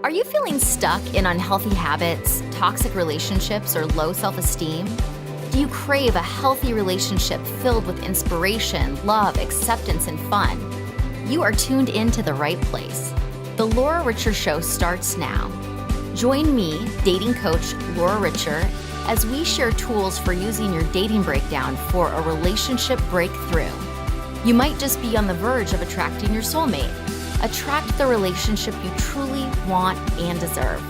Are you feeling stuck in unhealthy habits, toxic relationships, or low self esteem? Do you crave a healthy relationship filled with inspiration, love, acceptance, and fun? You are tuned into the right place. The Laura Richer Show starts now. Join me, dating coach Laura Richer, as we share tools for using your dating breakdown for a relationship breakthrough. You might just be on the verge of attracting your soulmate. Attract the relationship you truly want and deserve.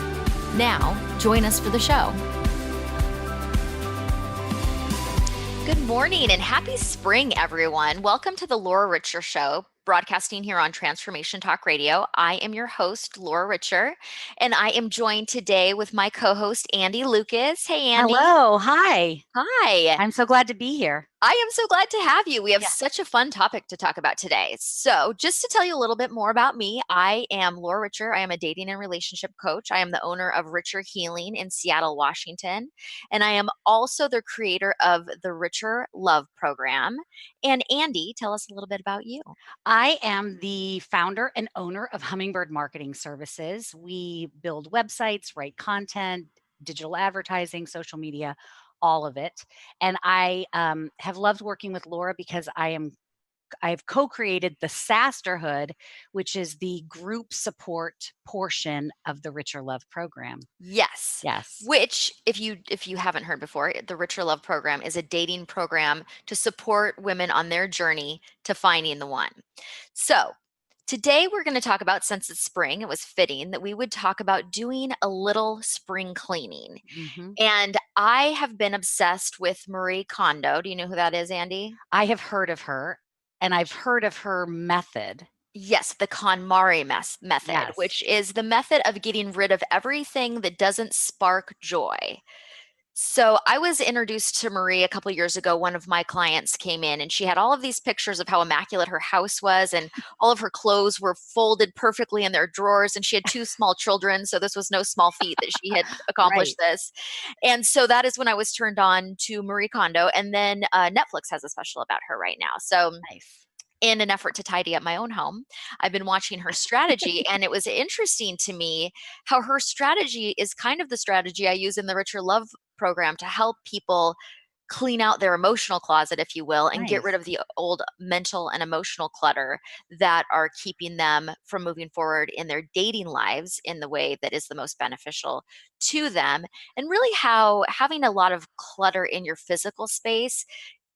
Now, join us for the show. Good morning and happy spring, everyone. Welcome to the Laura Richer Show, broadcasting here on Transformation Talk Radio. I am your host, Laura Richer, and I am joined today with my co-host, Andi Lucas. Hey, Andi. Hello. Hi. Hi. I'm so glad to be here. I am so glad to have you. We have such a fun topic to talk about today. So, just to tell you a little bit more about me, I am Laura Richer. I am a dating and relationship coach. I am the owner of Richer Healing in Seattle, Washington. And I am also the creator of the Richer Love Program. And Andi, tell us a little bit about you. I am the founder and owner of Hummingbird Marketing Services. We build websites, write content, digital advertising, social media, all of it. And I have loved working with Laura because I've co-created the Sasterhood, which is the group support portion of the Richer Love Program. Yes. Yes. Which, if you haven't heard before, the Richer Love Program is a dating program to support women on their journey to finding the one. So, today we're going to talk about, since it's spring, it was fitting that we would talk about doing a little spring cleaning. Mm-hmm. And I have been obsessed with Marie Kondo. Do you know who that is, Andi? I have heard of her, and I've heard of her method. Yes, the KonMari method, Yes. which is the method of getting rid of everything that doesn't spark joy. So I was introduced to Marie a couple years ago. One of my clients came in and she had all of these pictures of how immaculate her house was, and all of her clothes were folded perfectly in their drawers, and she had two small children. So this was no small feat that she had accomplished this. And so that is when I was turned on to Marie Kondo. And then Netflix has a special about her right now. So Nice. In an effort to tidy up my own home, I've been watching her strategy, and it was interesting to me how her strategy is kind of the strategy I use in the Richer Love Program to help people clean out their emotional closet, if you will, and get rid Nice. of the old mental and emotional clutter that are keeping them from moving forward in their dating lives in the way that is the most beneficial to them. And really how having a lot of clutter in your physical space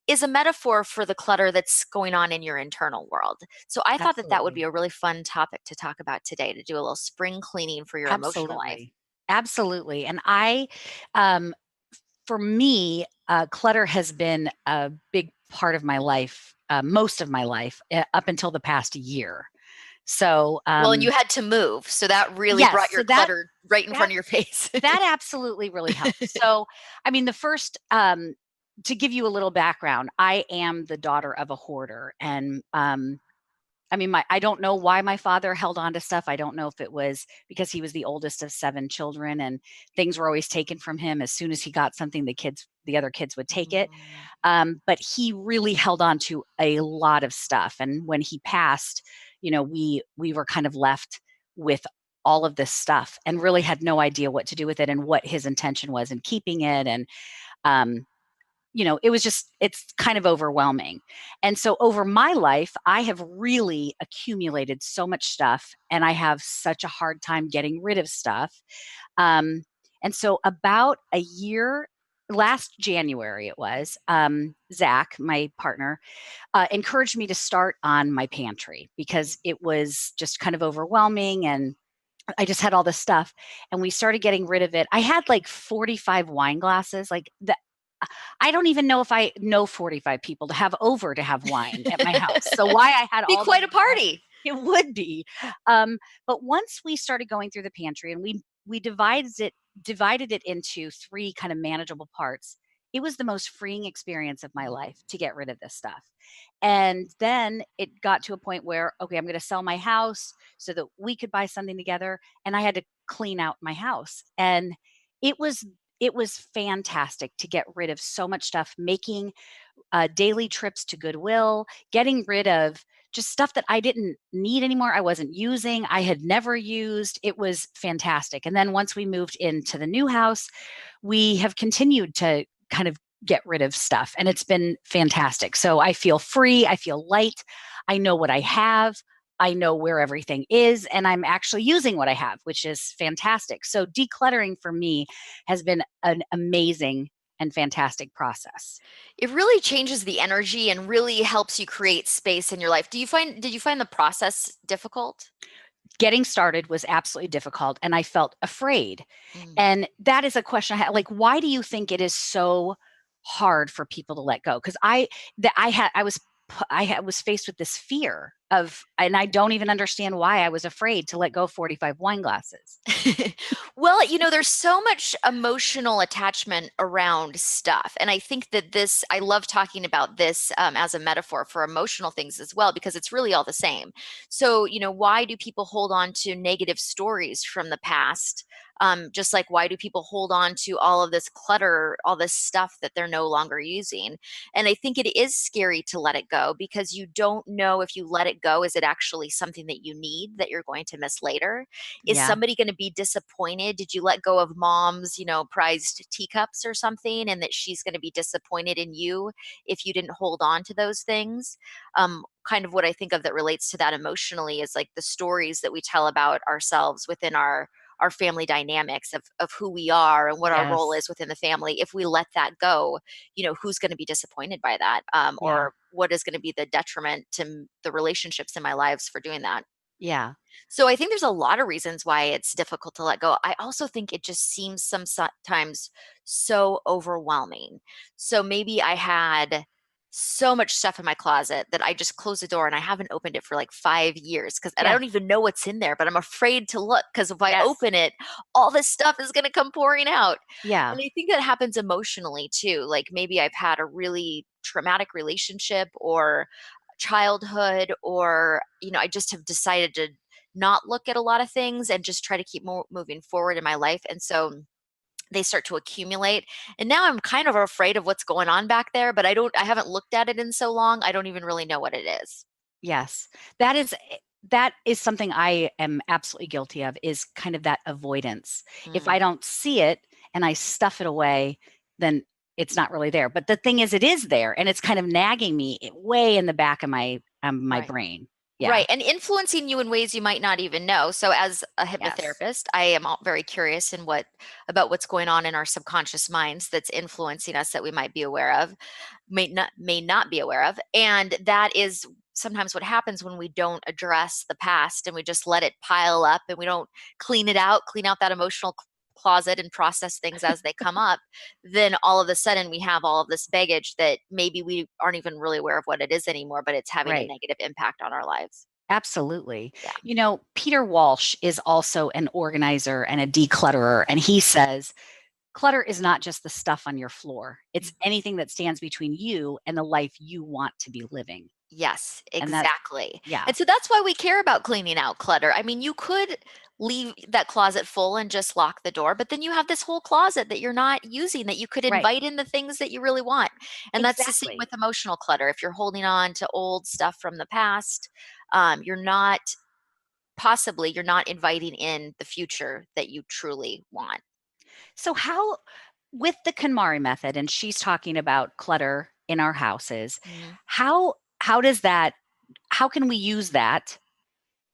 is a metaphor for the clutter that's going on in your internal world. So I thought that would be Absolutely. a really fun topic to talk about today, to do a little spring cleaning for your emotional life. Absolutely. And for me, clutter has been a big part of my life, most of my life, up until the past year. So, Well, and you had to move, so that really yes, brought your so that clutter right in front of your face. that absolutely really helped. So, I mean, the first, to give you a little background, I am the daughter of a hoarder, and I mean, I don't know why my father held on to stuff. I don't know if it was because he was the oldest of 7 children and things were always taken from him. As soon as he got something, the other kids would take it. But he really held on to a lot of stuff. And when he passed, we were kind of left with all of this stuff and really had no idea what to do with it and what his intention was in keeping it. And it's kind of overwhelming. And so over my life, I have really accumulated so much stuff, and I have such a hard time getting rid of stuff. And so about a year, last January it was, Zach, my partner, encouraged me to start on my pantry because it was just kind of overwhelming, and I just had all this stuff, and we started getting rid of it. I had like 45 wine glasses, like that. I don't even know if I know 45 people to have over to have wine at my house. So why I had be all quite a party. It would be. But once we started going through the pantry and we divided it into 3 kind of manageable parts, it was the most freeing experience of my life to get rid of this stuff. And then it got to a point where, okay, I'm going to sell my house so that we could buy something together. And I had to clean out my house. And it was fantastic to get rid of so much stuff, making daily trips to Goodwill, getting rid of just stuff that I didn't need anymore. I wasn't using, I had never used. It was fantastic. And then once we moved into the new house, we have continued to kind of get rid of stuff, and it's been fantastic. So I feel free, I feel light, I know what I have, I know where everything is, and I'm actually using what I have, which is fantastic. So decluttering for me has been an amazing and fantastic process. It really changes the energy and really helps you create space in your life. Did you find the process difficult? Getting started was absolutely difficult, and I felt afraid. Mm. And that is a question I had, like, why do you think it is so hard for people to let go? Because I was faced with this fear of, and I don't even understand why I was afraid to let go of 45 wine glasses. Well, there's so much emotional attachment around stuff. And I think that I love talking about this as a metaphor for emotional things as well, because it's really all the same. So, why do people hold on to negative stories from the past? Just like, why do people hold on to all of this clutter, all this stuff that they're no longer using? And I think it is scary to let it go, because you don't know, if you let it go, is it actually something that you need that you're going to miss later? Is Yeah. somebody going to be disappointed? Did you let go of mom's, prized teacups or something, and that she's going to be disappointed in you if you didn't hold on to those things? Kind of what I think of that relates to that emotionally is like the stories that we tell about ourselves within our family dynamics of who we are and what our role Yes. is within the family. If we let that go, who's going to be disappointed by that? Yeah. Or what is going to be the detriment to the relationships in my lives for doing that? Yeah. So I think there's a lot of reasons why it's difficult to let go. I also think it just seems sometimes so overwhelming. So maybe I had so much stuff in my closet that I just closed the door and I haven't opened it for like 5 years, and I Yeah. don't even know what's in there, but I'm afraid to look, because if I Yes. open it, all this stuff is going to come pouring out. Yeah. And I think that happens emotionally too. Like maybe I've had a really traumatic relationship or childhood, or I just have decided to not look at a lot of things and just try to keep moving forward in my life. And so they start to accumulate. And now I'm kind of afraid of what's going on back there, but I haven't looked at it in so long. I don't even really know what it is. Yes. That is that is something I am absolutely guilty of, is kind of that avoidance. If I Mm, don't see it and I stuff it away, then it's not really there. But the thing is, it is there, and it's kind of nagging me way in the back of my right. brain. Yeah. Right. And influencing you in ways you might not even know. So as a Yes. hypnotherapist, I am very curious about what's going on in our subconscious minds that's influencing us that we might be aware of, may not be aware of. And that is sometimes what happens when we don't address the past and we just let it pile up and we don't clean out that emotional closet and process things as they come up. Then all of a sudden we have all of this baggage that maybe we aren't even really aware of what it is anymore, but it's having a Right. negative impact on our lives. Absolutely. Yeah. Peter Walsh is also an organizer and a declutterer, and he says clutter is not just the stuff on your floor. It's anything that stands between you and the life you want to be living. Yes, And that, exactly. yeah, And so that's why we care about cleaning out clutter. I mean, you could leave that closet full and just lock the door, but then you have this whole closet that you're not using, that you could right. invite in the things that you really want. And that's the same Exactly. with emotional clutter. If you're holding on to old stuff from the past, you're not inviting in the future that you truly want. So how, with the KonMari method, and she's talking about clutter in our houses, Mhm. how does that, how can we use that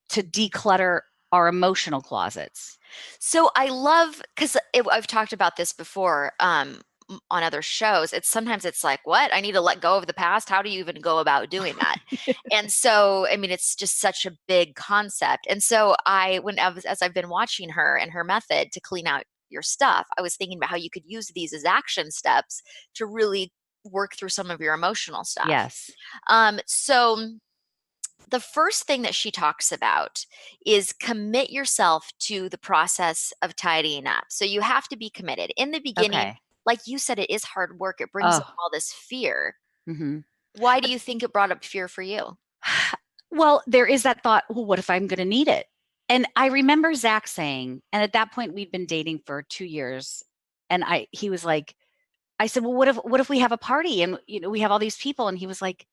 to declutter our emotional closets? So I love, because I've talked about this before on other shows. It's like, what? I need to let go of the past. How do you even go about doing that? And so, I mean, it's just such a big concept. And so as I've been watching her and her method to clean out your stuff, I was thinking about how you could use these as action steps to really work through some of your emotional stuff. Yes. So the first thing that she talks about is commit yourself to the process of tidying up. So you have to be committed. In the beginning, Okay. like you said, it is hard work. It brings up Oh, all this fear. hmm. Why do you think it brought up fear for you? Well, there is that thought, well, what if I'm going to need it? And I remember Zach saying, and at that point we'd been dating for 2 years. And he was like, I said, well, what if we have a party and we have all these people? And he was like,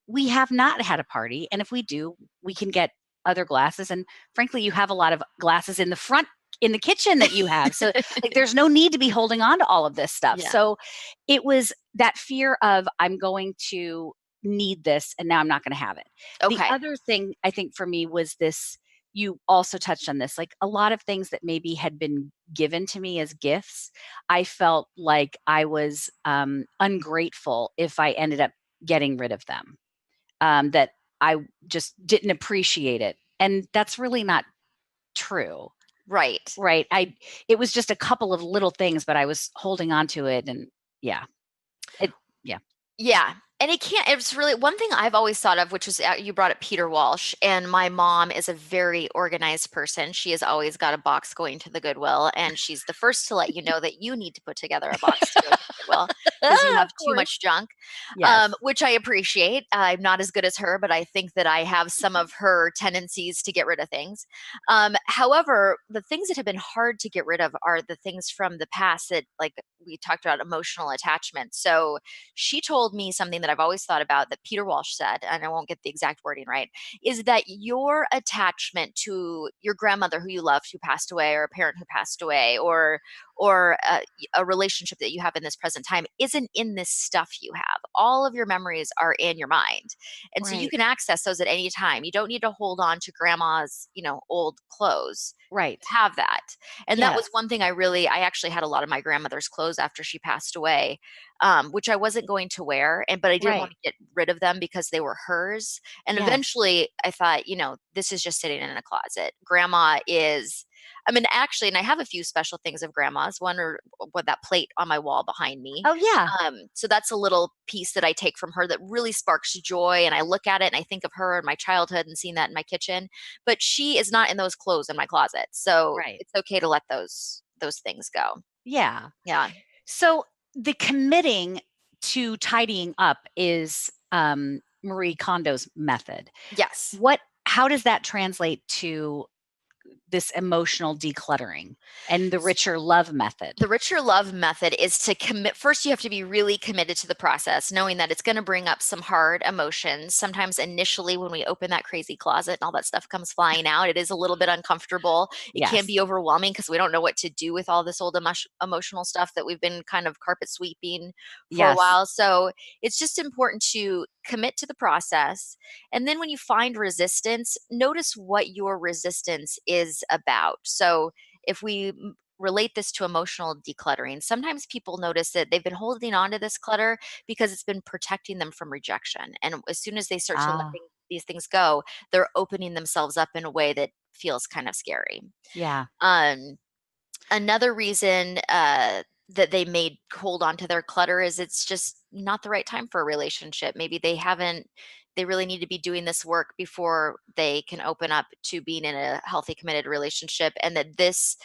we have not had a party. And if we do, we can get other glasses. And frankly, you have a lot of glasses in the front in the kitchen that you have. So like there's no need to be holding on to all of this stuff. Yeah. So it was that fear of I'm going to need this and now I'm not going to have it. The Okay. other thing I think for me was this, you also touched on this, like a lot of things that maybe had been given to me as gifts. I felt like I was ungrateful if I ended up getting rid of them, that I just didn't appreciate it. And that's really not true. Right. Right. It was just a couple of little things, but I was holding on to it. And yeah, it, yeah. Yeah. And it's really one thing I've always thought of, which was you brought up Peter Walsh, and my mom is a very organized person. She has always got a box going to the Goodwill, and she's the first to let you know that you need to put together a box to go to the Goodwill because you Of have too course. much junk, Yes. which I appreciate. I'm not as good as her, but I think that I have some of her tendencies to get rid of things. However, the things that have been hard to get rid of are the things from the past that, like we talked about, emotional attachment. So she told me something that I've always thought about that Peter Walsh said, and I won't get the exact wording right, is that your attachment to your grandmother who you loved who passed away, or a parent who passed away, or a relationship that you have in this present time isn't in this stuff you have. All of your memories are in your mind. And so you Right. can access those at any time. You don't need to hold on to grandma's, old clothes Right. to have that. And that was Yes. one thing I actually had a lot of my grandmother's clothes after she passed away, which I wasn't going to wear, but I didn't want Right. to get rid of them because they were hers. And Yes. eventually I thought, this is just sitting in a closet. Grandma is, I mean, actually, and I have a few special things of grandma's. One, or what, that plate on my wall behind me. Oh, yeah. So that's a little piece that I take from her that really sparks joy. And I look at it and I think of her and my childhood and seeing that in my kitchen. But she is not in those clothes in my closet, so Right. it's okay to let those things go. Yeah. Yeah. So the committing to tidying up is Marie Kondo's method. Yes. How does that translate to this emotional decluttering and the richer love method? The richer love method is to commit. First, you have to be really committed to the process, knowing that it's going to bring up some hard emotions. Sometimes, initially, when we open that crazy closet and all that stuff comes flying out, it is a little bit uncomfortable. It can Yes. be overwhelming because we don't know what to do with all this old emotional stuff that we've been kind of carpet sweeping for a Yes. while. So, it's just important to commit to the process. And then, when you find resistance, notice what your resistance is about. So, if we relate this to emotional decluttering, sometimes people notice that they've been holding on to this clutter because it's been protecting them from rejection. And as soon as they start to let Ah, these things go, they're opening themselves up in a way that feels kind of scary. yeah. Um, Another reason that they may hold on to their clutter is it's just not the right time for a relationship. Maybe they really need to be doing this work before they can open up to being in a healthy, committed relationship, and that this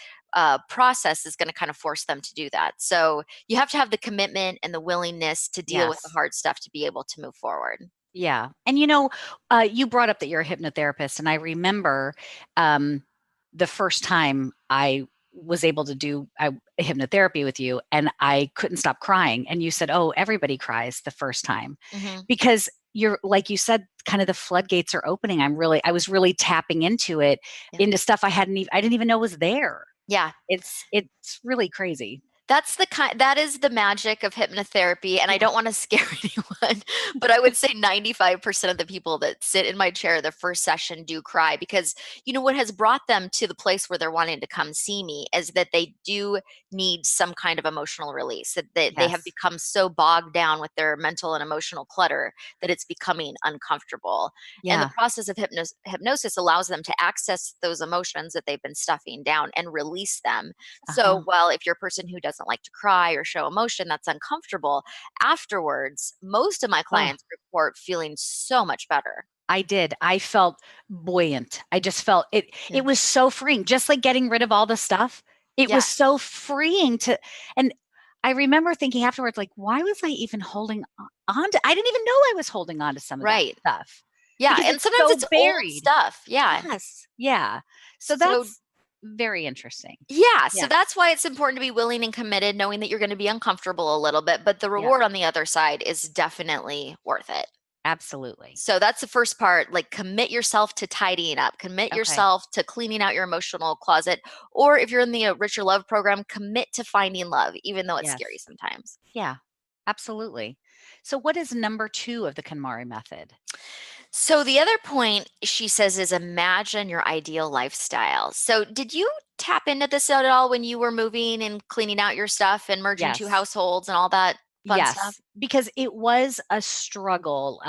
process is going to kind of force them to do that. So you have to have the commitment and the willingness to deal with the Yes. hard stuff to be able to move forward. Yeah. And you brought up that you're a hypnotherapist, and I remember um, the first time I was able to do hypnotherapy with you, and I couldn't stop crying. And you said, "Oh, everybody cries the first time," Hmm. because you're like you said, kind of the floodgates are opening. I was really tapping into it, Yeah. into stuff I didn't even know was there. Yeah. It's really crazy. That is the magic of hypnotherapy, and I Yeah. don't want to scare anyone, but I would say 95% of the people that sit in my chair the first session do cry because what has brought them to the place where they're wanting to come see me is that they do need some kind of emotional release, that they have Yes. become so bogged down with their mental and emotional clutter that it's becoming uncomfortable. And the Yeah. process of hypnosis allows them to access those emotions that they've been stuffing down and release them. So, Uh-huh. well, if you're a person who doesn't like to cry or show emotion that's uncomfortable, afterwards, most of my Oh, clients report feeling so much better. I did. I felt buoyant. I just felt it. Yeah. It was so freeing, just like getting rid of all the stuff. It was Yes. so freeing and I remember thinking afterwards, like, why was I even holding on to, I didn't even know I was holding on to some of that Right. stuff Yeah. because And it's sometimes so it's old buried. stuff. Yeah. Yes. Yeah. So So, that's very interesting. yeah. So Yeah. that's why it's important to be willing and committed, knowing that you're going to be uncomfortable a little bit, but the Yeah. reward on the other side is definitely worth it. Absolutely. So that's the first part, like commit yourself to tidying up, commit Okay. yourself to cleaning out your emotional closet. Or if you're in the Richer Love program, commit to finding love, even though it's scary Yes. sometimes. Yeah, absolutely. So what is number 2 of the KonMari method? So the other point she says is imagine your ideal lifestyle. So did you tap into this at all when you were moving and cleaning out your stuff and merging two Yes. households and all that fun stuff? Yes, because it was a struggle.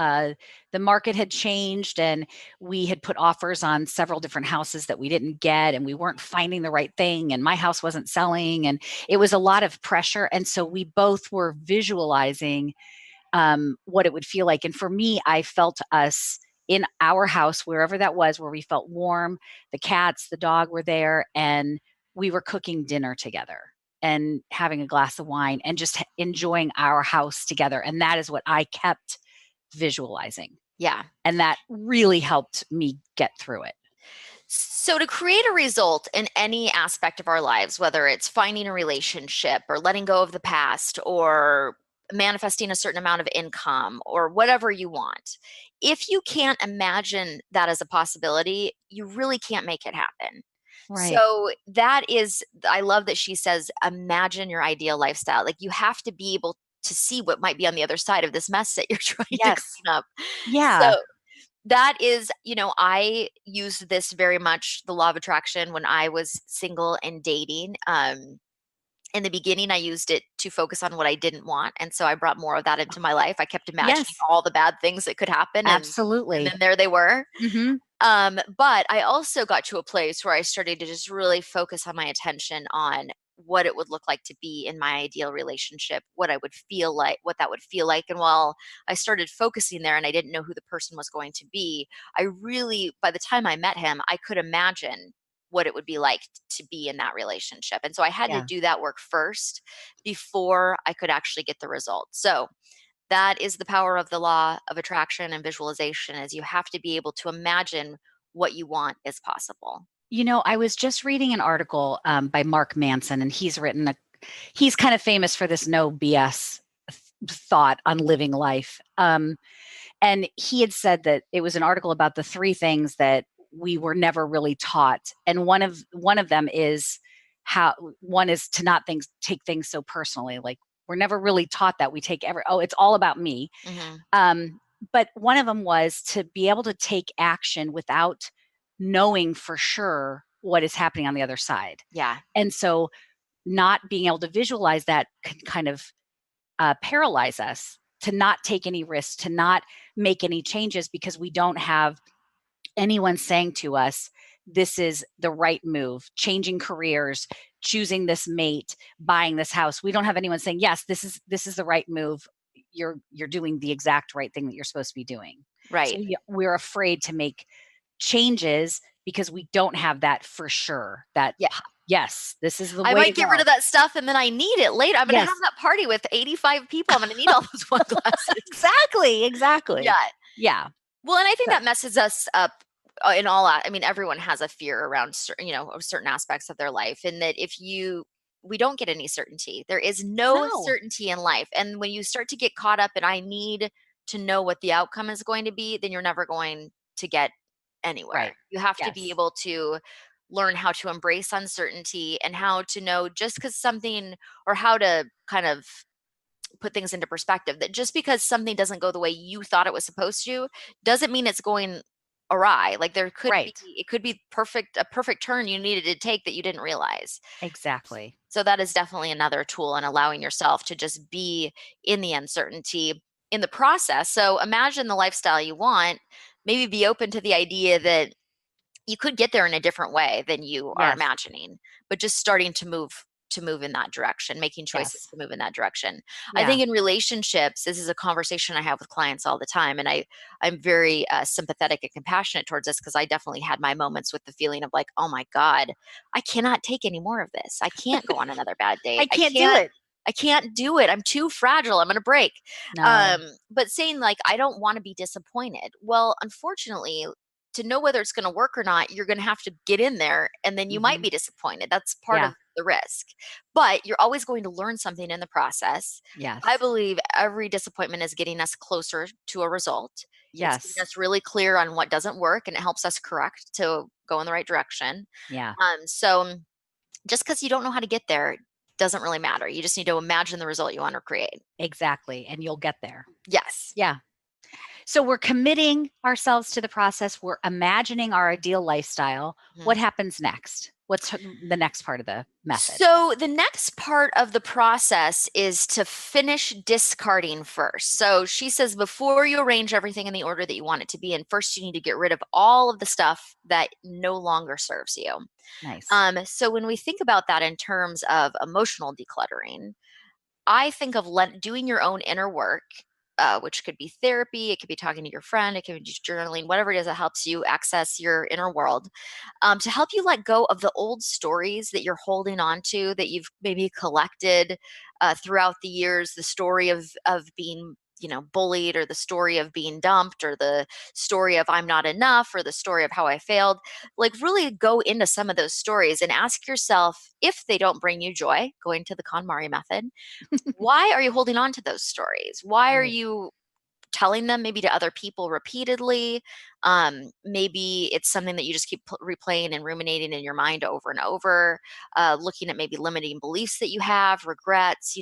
The market had changed, and we had put offers on several different houses that we didn't get, and we weren't finding the right thing, and my house wasn't selling, and it was a lot of pressure. And so we both were visualizing what it would feel like. And for me, I felt us in our house, wherever that was, where we felt warm. The cats, the dog were there, and we were cooking dinner together and having a glass of wine and just enjoying our house together. And that is what I kept visualizing. Yeah. And that really helped me get through it. So, to create a result in any aspect of our lives, whether it's finding a relationship or letting go of the past or manifesting a certain amount of income or whatever you want, if you can't imagine that as a possibility, you really can't make it happen. Right. So, that is, I love that she says, imagine your ideal lifestyle. Like, you have to be able to see what might be on the other side of this mess that you're trying to Yes. clean up. So, Yeah. that is, I used this very much, the law of attraction, when I was single and dating. In the beginning, I used it to focus on what I didn't want, and so I brought more of that into my life. I kept imagining Yes. all the bad things that could happen, and then Absolutely. there they were. Hmm. But I also got to a place where I started to just really focus on my attention on what it would look like to be in my ideal relationship, what I would feel like, what that would feel like. And while I started focusing there and I didn't know who the person was going to be, I really, by the time I met him, I could imagine what it would be like to be in that relationship. And so I had to Yeah. do that work first before I could actually get the result. So that is the power of the law of attraction and visualization, is you have to be able to imagine what you want is possible. I was just reading an article by Mark Manson, and he's kind of famous for this no BS thought on living life. And he had said that it was an article about the 3 things that we were never really taught. And one of them is how one is to not take things so personally. Like we're never really taught that we take it's all about me. Hmm. Um, but one of them was to be able to take action without knowing for sure what is happening on the other side. Yeah. And so not being able to visualize that can kind of paralyze us to not take any risks, to not make any changes because we don't have anyone saying to us, this is the right move, changing careers, choosing this mate, buying this house. We don't have anyone saying, yes, this is the right move. You're doing the exact right thing that you're supposed to be doing. So Right. we're afraid to make changes because we don't have that for sure. Yeah. Yes, this is the I way to might get rid go. of that stuff and then I need it later. I'm going to have Yes, that party with 85 people. I'm going to need all those wine glasses. exactly, exactly. Yeah. Yeah. Well, and I think So that messes us up in all. I mean, everyone has a fear around, of certain aspects of their life, and that we don't get any certainty. There is no no. certainty in life, and when you start to get caught up in I need to know what the outcome is going to be, then you're never going to get anywhere. Right. You have to be Yes. able to learn how to embrace uncertainty and how to know just because something, or how to kind of put things into perspective, that just because something doesn't go the way you thought it was supposed to doesn't mean it's going awry. Like Right. it could be a perfect turn you needed to take that you didn't realize. Exactly. So that is definitely another tool in allowing yourself to just be in the uncertainty in the process. So imagine the lifestyle you want, maybe be open to the idea that you could get there in a different way than you are Yes. imagining, but just starting to move in that direction, making choices Yes. to move in that direction. I Yeah. think in relationships, this is a conversation I have with clients all the time, and I'm very sympathetic and compassionate towards this, because I definitely had my moments with the feeling of like, oh my god, I cannot take any more of this. I can't go on another bad date. I can't do it. I can't do it. I'm too fragile. I'm going to break. No. But saying like, I don't want to be disappointed. Well, unfortunately, to know whether it's going to work or not, you're going to have to get in there, and then you might Mhm. be disappointed. That's part Yeah. of the risk. But you're always going to learn something in the process. I Yes. believe every disappointment is getting us closer to a result. It's getting Yes. us really clear on what doesn't work, and it helps us correct to go in the right direction. Yeah, So just because you don't know how to get there doesn't really matter. You just need to imagine the result you want to create. exactly. And you'll get there. Yes. Yeah. So we're committing ourselves to the process. We're imagining our ideal lifestyle. Mhm. What happens next? What's the next part of the method? So the next part of the process is to finish discarding first. So she says before you arrange everything in the order that you want it to be in, first you need to get rid of all of the stuff that no longer serves you. Nice. So when we think about that in terms of emotional decluttering, I think of doing your own inner work, which could be therapy, it could be talking to your friend, it could be just journaling, whatever it is that helps you access your inner world, to help you let go of the old stories that you're holding on to that you've maybe collected throughout the years. The story of being bullied, or the story of being dumped, or the story of I'm not enough, or the story of how I failed. Like, really go into some of those stories and ask yourself, if they don't bring you joy, going to the KonMari method, why are you holding on to those stories? Why are Right. you telling them maybe to other people repeatedly? Maybe it's something that you just keep replaying and ruminating in your mind over and over. Looking at maybe limiting beliefs that you have, regrets.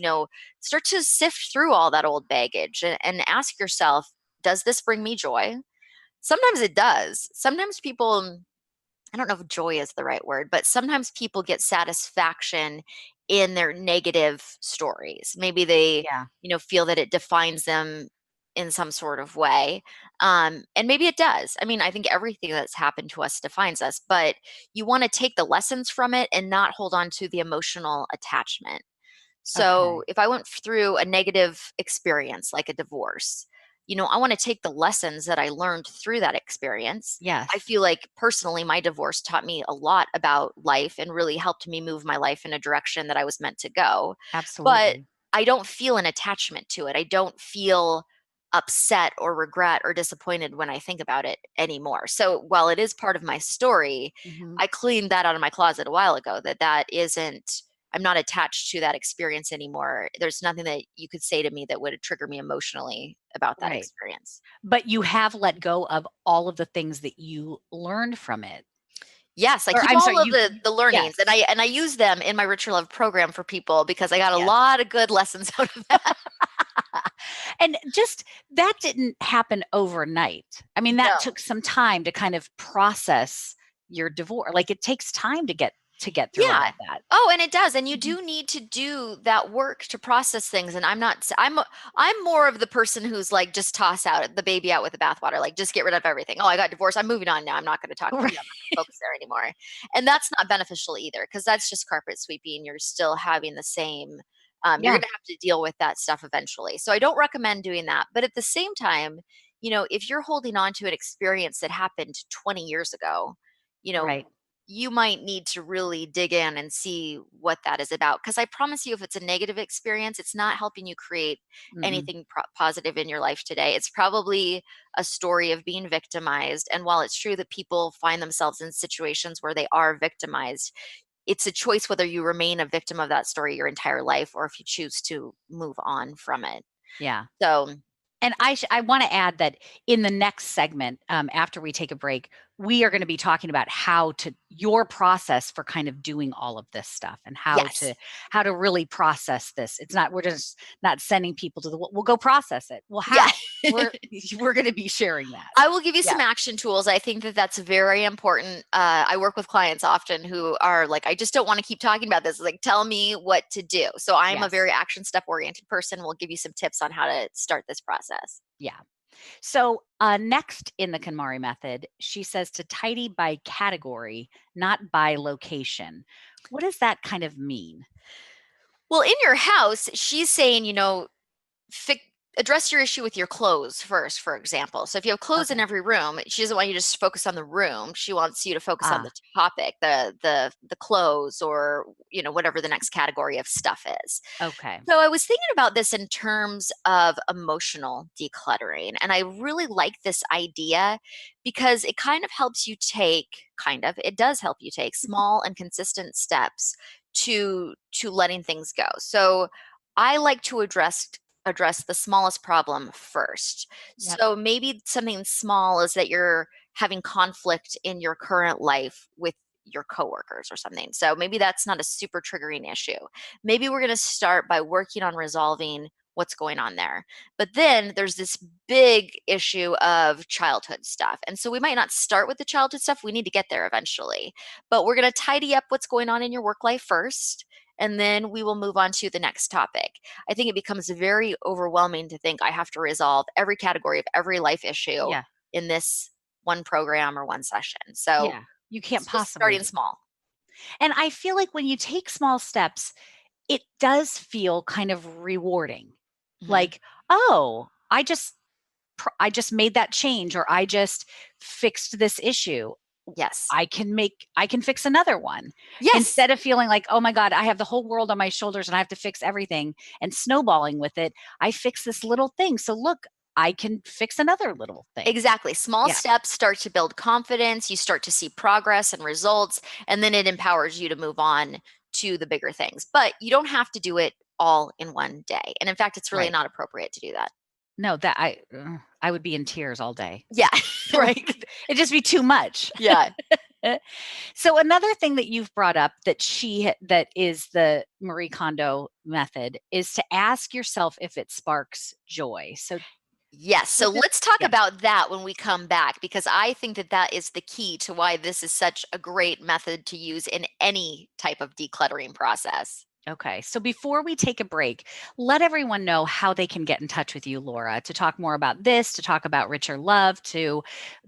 Start to sift through all that old baggage, and ask yourself, does this bring me joy? Sometimes it does. Sometimes people, I don't know if joy is the right word, but sometimes people get satisfaction in their negative stories. Maybe they, Yeah. feel that it defines them in some sort of way. And maybe it does. I mean, I think everything that's happened to us defines us, but you want to take the lessons from it and not hold on to the emotional attachment. So Okay. if I went through a negative experience like a divorce, I want to take the lessons that I learned through that experience. I Yes. feel like personally, my divorce taught me a lot about life and really helped me move my life in a direction that I was meant to go. But Absolutely. I don't feel an attachment to it. I don't feel upset or regret or disappointed when I think about it anymore. So while it is part of my story, Hmm. I cleaned that out of my closet a while ago, that isn't, I'm not attached to that experience anymore. There's nothing that you could say to me that would trigger me emotionally about that Right. experience. But you have let go of all of the things that you learned from it. Yes, I Or keep I'm sorry, all of the learnings, and yes. I use them in my Rich Love program for people because I got a Yes. lot of good lessons out of that. And just that didn't happen overnight. I mean, that No. took some time to kind of process your divorce. Like, it takes time to get through all Yeah. of that. Oh, and it does, and you Mhm. do need to do that work to process things, and I'm more of the person who's like, just toss out the baby out with the bathwater, like, just get rid of everything. Oh, I got divorced, I'm moving on now, I'm not gonna talk, Right. I'm not gonna focus there anymore. And that's not beneficial either, because that's just carpet sweeping. You're still having the same, you're Yeah. gonna have to deal with that stuff eventually. So I don't recommend doing that. But at the same time, if you're holding on to an experience that happened 20 years ago, you know, Right. you might need to really dig in and see what that is about. Because I promise you, if it's a negative experience, it's not helping you create Mm-mm. anything positive in your life today. It's probably a story of being victimized. And while it's true that people find themselves in situations where they are victimized, it's a choice whether you remain a victim of that story your entire life, or if you choose to move on from it. Yeah. So, And I want to add that in the next segment, after we take a break, we are going to be talking about how to your process for kind of doing all of this stuff, and yes. how to really process this. It's not, we're just not sending people to the, we'll go process it. Well, Yeah. how? We're we're going to be sharing that. I will give you Yeah. some action tools. I think that that's very important. I work with clients often who are like, I just don't want to keep talking about this. Like, tell me what to do. So I'm a Yes. very action step oriented person. We'll give you some tips on how to start this process. Yeah. So, next in the KonMari method, she says to tidy by category, not by location. What does that kind of mean? Well, in your house, she's saying, address your issue with your clothes first, for example. So if you have clothes in Okay. every room, she doesn't want you to just focus on the room. She wants you to focus on the Ah, topic, the clothes, or whatever the next category of stuff is. okay. So I was thinking about this in terms of emotional decluttering, and I really like this idea because it kind of helps you it does help you take small and consistent steps to letting things go. So I like to address the smallest problem first. Yep. So maybe something small is that you're having conflict in your current life with your coworkers or something. So maybe that's not a super triggering issue. Maybe we're going to start by working on resolving what's going on there. But then there's this big issue of childhood stuff. And so we might not start with the childhood stuff. We need to get there eventually. But we're going to tidy up what's going on in your work life first. And then we will move on to the next topic. I think it becomes very overwhelming to think I have to resolve every category of every life issue Yeah. in this one program or one session. So Yeah. You can't it's just possibly starting do. small. And I feel like when you take small steps, it does feel kind of rewarding. Mhm. Like, oh, I just made that change, or I just fixed this issue. Yes. I can fix another one, Yes. instead of feeling like, oh my God, I have the whole world on my shoulders and I have to fix everything and snowballing with it. I fix this little thing. So look, I can fix another little thing. Exactly. Small Yeah. steps start to build confidence. You start to see progress and results, and then it empowers you to move on to the bigger things. But you don't have to do it all in one day. And in fact, it's really Right. not appropriate to do that. No, I would be in tears all day. Yeah. Right. Like, it'd just be too much. Yeah. So another thing that you've brought up that is the Marie Kondo method is to ask yourself if it sparks joy. So Yes. So what does let's talk yeah, about that when we come back, because I think that that is the key to why this is such a great method to use in any type of decluttering process. okay. So before we take a break, let everyone know how they can get in touch with you, Laura, to talk more about this, to talk about richer love, to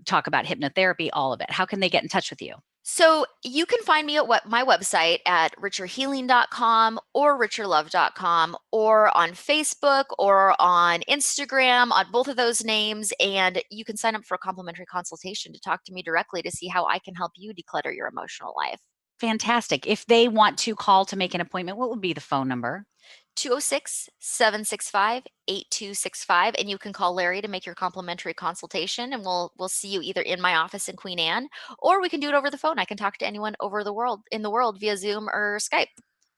talk about hypnotherapy, all of it. How can they get in touch with you? So you can find me at my website at richerhealing.com or richerlove.com, or on Facebook or on Instagram, on both of those names. And you can sign up for a complimentary consultation to talk to me directly to see how I can help you declutter your emotional life. Fantastic. If they want to call to make an appointment, what would be the phone number? 206-765-8265, and you can call Larry to make your complimentary consultation, and we'll see you either in my office in Queen Anne, or we can do it over the phone. I can talk to anyone over the world in the world via Zoom or Skype.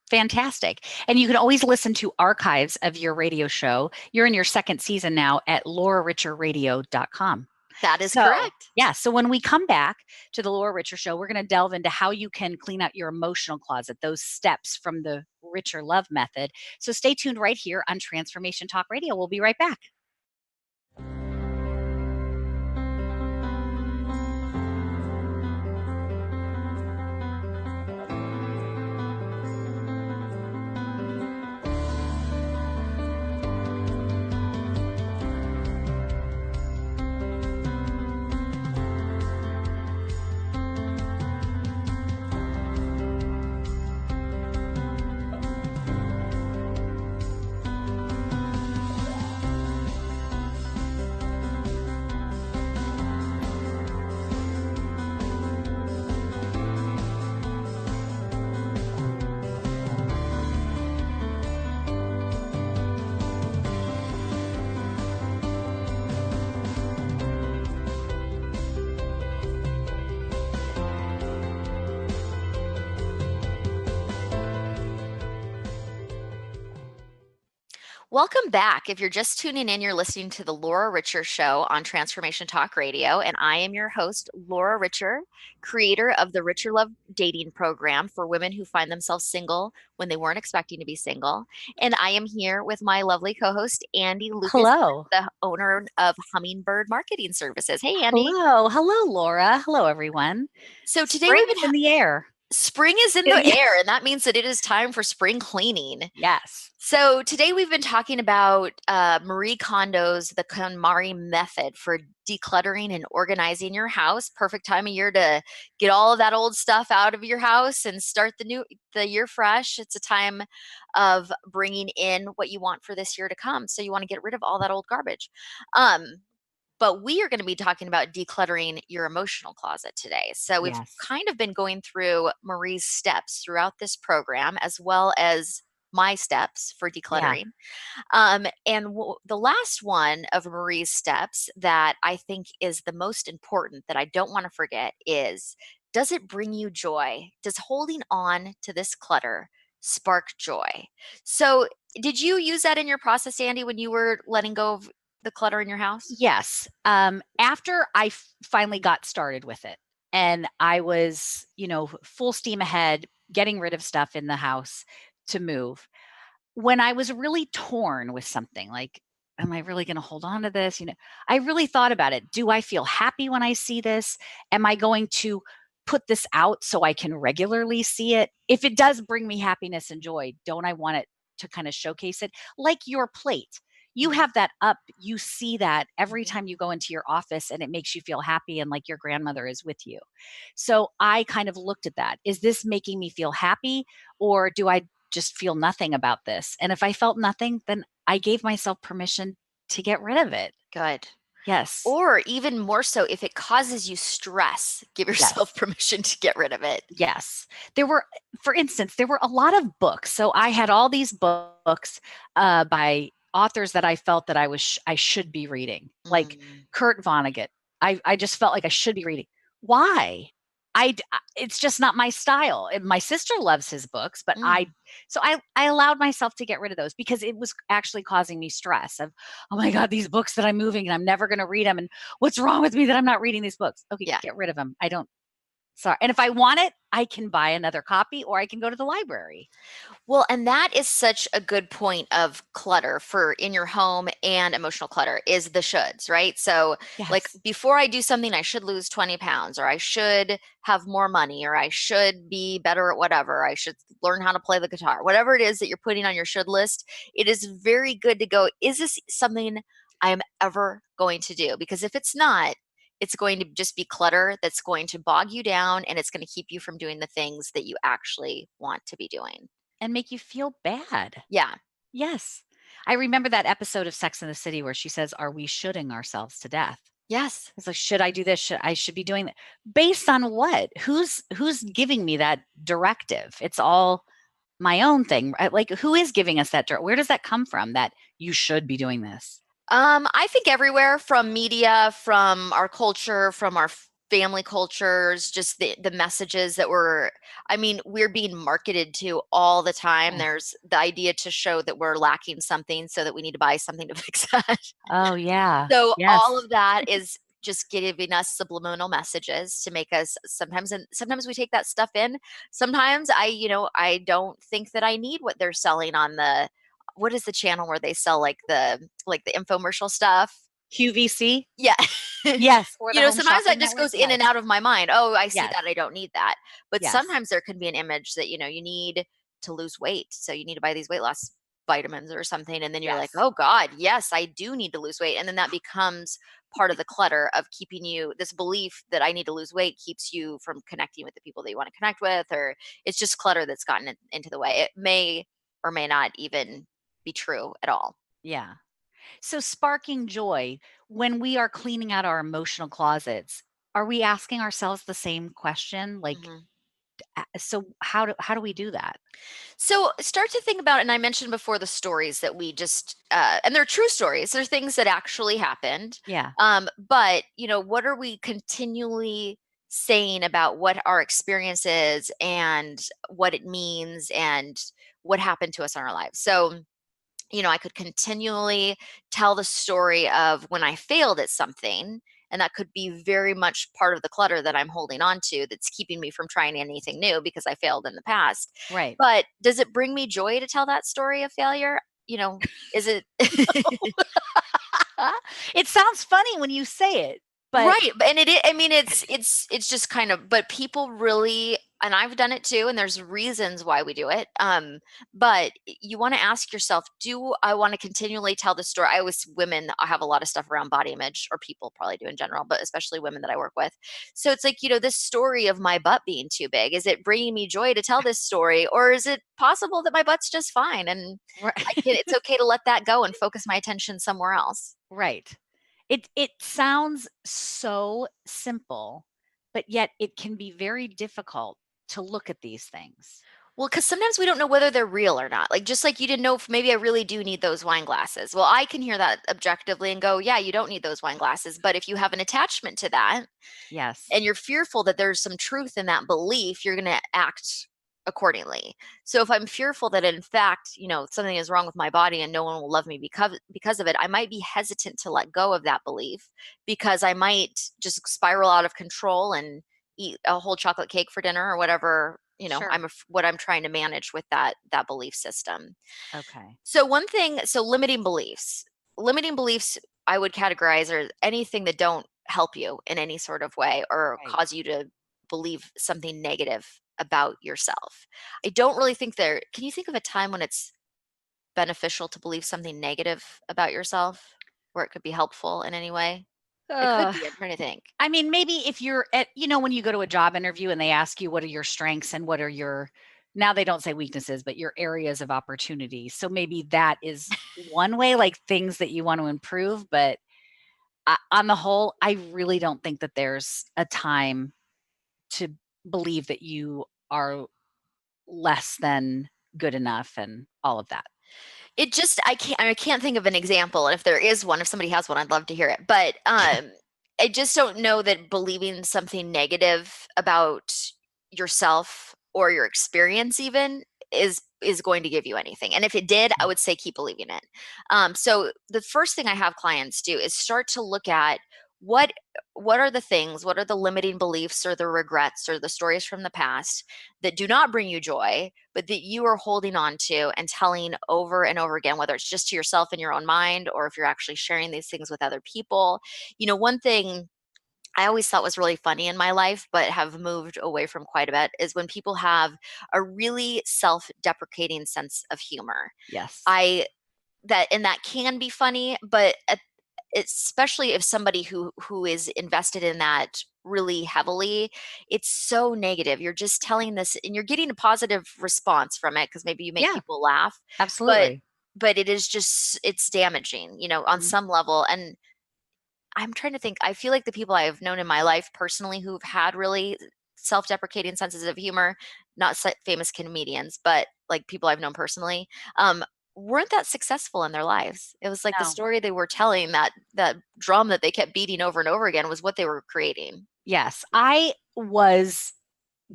Fantastic. And you can always listen to archives of your radio show. You're in your second season now at lauraricherradio.com. That is So, correct. yeah, so when we come back to the Laura Richer Show, we're going to delve into how you can clean out your emotional closet, those steps from the Richer Love method. So stay tuned right here on Transformation Talk Radio. We'll be right back. Welcome back. If you're just tuning in, you're listening to the Laura Richer Show on Transformation Talk Radio, and I am your host, Laura Richer, creator of the Richer Love Dating Program for women who find themselves single when they weren't expecting to be single. And I am here with my lovely co-host, Andi Lucas, Hello. the owner of Hummingbird Marketing Services. Hey, Andi. Hello. Hello, Laura. Hello, everyone. So today Spring we've been is in the air. Spring is in the Yeah. air, and that means that it is time for spring cleaning. Yes. So today we've been talking about Marie Kondo's the KonMari method for decluttering and organizing your house. Perfect time of year to get all of that old stuff out of your house and start the year fresh. It's a time of bringing in what you want for this year to come. So you want to get rid of all that old garbage. Um, but we are going to be talking about decluttering your emotional closet today. So we've Yes. kind of been going through Marie's steps throughout this program, as well as my steps for Yeah. decluttering. The last one of Marie's steps that I think is the most important that I don't want to forget is, does it bring you joy? Does holding on to this clutter spark joy? So, did you use that in your process, Andy, when you were letting go of the clutter in your house? Yes. After I finally got started with it and I was, full steam ahead, getting rid of stuff in the house to move, when I was really torn with something, like, am I really going to hold on to this? I really thought about it. Do I feel happy when I see this? Am I going to put this out so I can regularly see it? If it does bring me happiness and joy, don't I want it to kind of showcase it? Like your plate. You Mhm, have that up, you see that every mhm. time you go into your office and it makes you feel happy and like your grandmother is with you. So I kind of looked at that. Is this making me feel happy, or do I just feel nothing about this? And if I felt nothing, then I gave myself permission to get rid of it. Good. Yes. Or even more so, if it causes you stress, give yourself Yes. permission to get rid of it. Yes. There were, for instance, there were a lot of books. So I had all these books by authors that I felt that I should be reading, like Mm, Kurt Vonnegut. I just felt like I should be reading. Why? It's just not my style. And my sister loves his books, but mm. I allowed myself to get rid of those because it was actually causing me stress of, oh my God, these books that I'm moving and I'm never going to read them. And what's wrong with me that I'm not reading these books? Okay, Yeah. get rid of them. I don't. Sorry. And if I want it, I can buy another copy or I can go to the library. Well, and that is such a good point of clutter for in your home, and emotional clutter is the shoulds, right? So, like, Yes. before I do something, I should lose 20 pounds, or I should have more money, or I should be better at whatever. I should learn how to play the guitar. Whatever it is that you're putting on your should list, it is very good to go, is this something I am ever going to do? Because if it's not, it's going to just be clutter that's going to bog you down, and it's going to keep you from doing the things that you actually want to be doing. And make you feel bad. Yeah. Yes. I remember that episode of Sex and the City where she says, "Are we shoulding ourselves to death?" Yes. It's like, should I do this? Should be doing that? Based on what? Who's giving me that directive? It's all my own thing. Right? Like, who is giving us that? Where does that come from? That you should be doing this? I think everywhere, from media, from our culture, from our family cultures, just the messages that we're being marketed to all the time. Yeah. There's the idea to show that we're lacking something so that we need to buy something to fix that. Oh yeah. So all Yes. of that is just giving us subliminal messages to make us sometimes, and sometimes we take that stuff in. Sometimes I don't think that I need what they're selling on the, what is the channel where they sell like the infomercial stuff? QVC. Yeah. Yes. Or the Home Sometimes that Shopping just Network. goes in and Yes. out of my mind. Oh, I see Yes. that. I don't need that. But Yes. sometimes there can be an image that, you need to lose weight. So you need to buy these weight loss vitamins or something. And then you're like, Yes. oh God, yes, I do need to lose weight. And then that becomes part of the clutter of keeping you, this belief that I need to lose weight keeps you from connecting with the people that you want to connect with, or it's just clutter that's gotten into the way. It may or may not even be true at all. Yeah. So sparking joy, when we are cleaning out our emotional closets, are we asking ourselves the same question? Like, Mhm. so how do we do that? So start to think about, and I mentioned before the stories that we and they're true stories. They're things that actually happened. Yeah. But what are we continually saying about what our experience is and what it means and what happened to us in our lives? So I could continually tell the story of when I failed at something. And that could be very much part of the clutter that I'm holding on to that's keeping me from trying anything new because I failed in the past. Right. But does it bring me joy to tell that story of failure? Is it It sounds funny when you say it, but right? And I mean, it's just kind of, but people really. and I've done it too, and there's reasons why we do it. But you want to ask yourself, do I want to continually tell the story? I always, women, I have a lot of stuff around body image, or people probably do in general, but especially women that I work with. So it's like, this story of my butt being too big, is it bringing me joy to tell this story, or is it possible that my butt's just fine and Right. it's okay to let that go and focus my attention somewhere else? Right. It sounds so simple, but yet it can be very difficult to look at these things. Well, because sometimes we don't know whether they're real or not. Like, just like you didn't know if maybe I really do need those wine glasses. Well, I can hear that objectively and go, yeah, you don't need those wine glasses. But if you have an attachment to that Yes. and you're fearful that there's some truth in that belief, you're going to act accordingly. So if I'm fearful that in fact, something is wrong with my body and no one will love me because of it, I might be hesitant to let go of that belief, because I might just spiral out of control and eat a whole chocolate cake for dinner or whatever, Sure. what I'm trying to manage with that belief system. Okay. So one thing, so limiting beliefs I would categorize as anything that don't help you in any sort of way or Right. cause you to believe something negative about yourself. I don't really think there, can you think of a time when it's beneficial to believe something negative about yourself, where it could be helpful in any way? It could Uh, be. I'm trying to think. I mean, maybe if you're at, when you go to a job interview and they ask you what are your strengths and what are your, now they don't say weaknesses, but your areas of opportunity. So maybe that is one way, like things that you want to improve. But on the whole, I really don't think that there's a time to believe that you are less than good enough and all of that. It just, I can't think of an example. And if there is one, if somebody has one, I'd love to hear it. But I just don't know that believing something negative about yourself or your experience even is going to give you anything. And if it did, I Mm. would say keep believing it. So the first thing I have clients do is start to look at what what are the things, what are the limiting beliefs or the regrets or the stories from the past that do not bring you joy, but that you are holding on to and telling over and over again, whether it's just to yourself in your own mind or if you're actually sharing these things with other people. One thing I always thought was really funny in my life, but have moved away from quite a bit, is when people have a really self deprecating sense of humor. Yes. I, that can be funny, but especially if somebody who is invested in that really heavily, it's so negative. You're just telling this and you're getting a positive response from it because maybe you make Yeah, people laugh, but absolutely. it is just, it's damaging, on Mhm. some level. And I'm trying to think, I feel like the people I've known in my life personally who've had really self-deprecating senses of humor, not famous comedians, but like people I've known personally, um, weren't that successful in their lives. It was like the No. story they were telling, that drum that they kept beating over and over again, was what they were creating. Yes, I was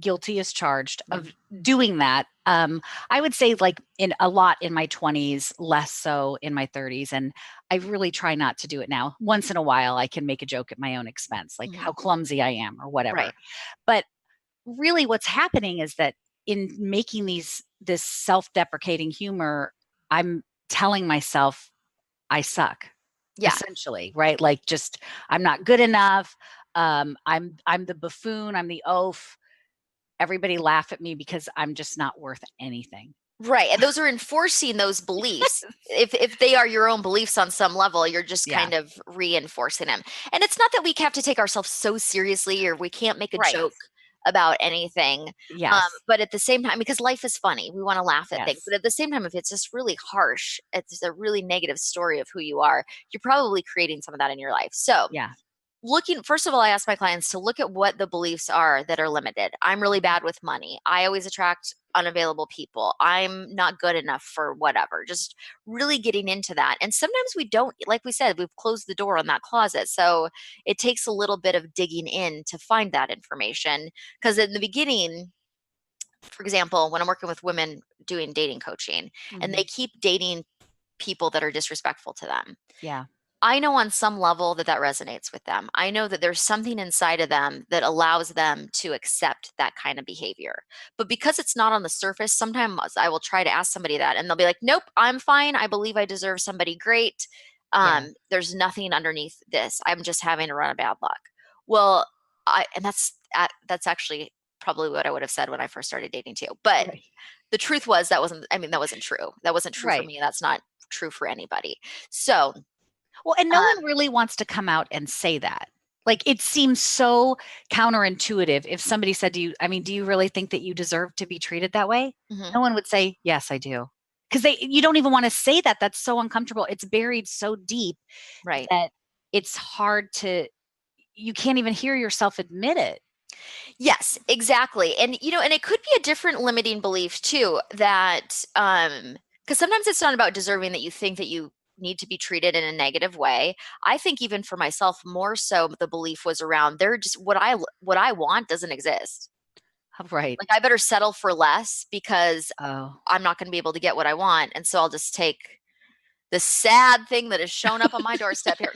guilty as charged Mhm. of doing that. I would say like in a lot in my 20s, less so in my 30s. And I really try not to do it now. Once in a while, I can make a joke at my own expense, like how Mhm. clumsy I am or whatever. Right. But really what's happening is that in making this self-deprecating humor, I'm telling myself I suck Yeah. essentially, right? Like just I'm not good enough. I'm the buffoon, I'm the oaf. Everybody laugh at me because I'm just not worth anything. Right, and those are enforcing those beliefs. If they are your own beliefs on some level, you're just Yeah. kind of reinforcing them. And it's not that we have to take ourselves so seriously or we can't make a Right. joke about anything. Yes. But at the same time, because life is funny, we want to laugh at things. Yes. But at the same time, if it's just really harsh, it's a really negative story of who you are, you're probably creating some of that in your life. So Yeah. looking, first of all, I ask my clients to look at what the beliefs are that are limited. I'm really Mhm. bad with money. I always attract unavailable people. I'm not good enough for whatever. Just really getting into that. And sometimes we don't, like we said, we've closed the door on that closet. So it takes a little bit of digging in to find that information. Because in the beginning, for example, when I'm working with women doing dating coaching and they Mhm. keep dating people that are disrespectful to them, Yeah. I know on some level that that resonates with them. I know that there's something inside of them that allows them to accept that kind of behavior. But because it's not on the surface, sometimes I will try to ask somebody that and they'll be like, nope, I'm fine. I believe I deserve somebody great. Yeah. There's nothing underneath this. I'm just having a run of bad luck. Well, and that's actually probably what I would have said when I first started dating too. But Right. the truth was that wasn't true. That wasn't true for Right. me. That's not true for anybody. So, Well, and no um, one really wants to come out and say that. Like, it seems so counterintuitive if somebody said to you, I mean, do you really think that you deserve to be treated that way? mhm, No one would say, yes, I do. Because you don't even want to say that. That's so uncomfortable. It's buried so deep right. that it's hard to, you can't even hear yourself admit it. Yes, exactly. And and it could be a different limiting belief too that because sometimes it's not about deserving that you think that you need to be treated in a negative way. I think even for myself more so the belief was around there just what I want doesn't exist. Right. Like I better settle for less because Oh. I'm not going to be able to get what I want and so I'll just take the sad thing that has shown up on my doorstep here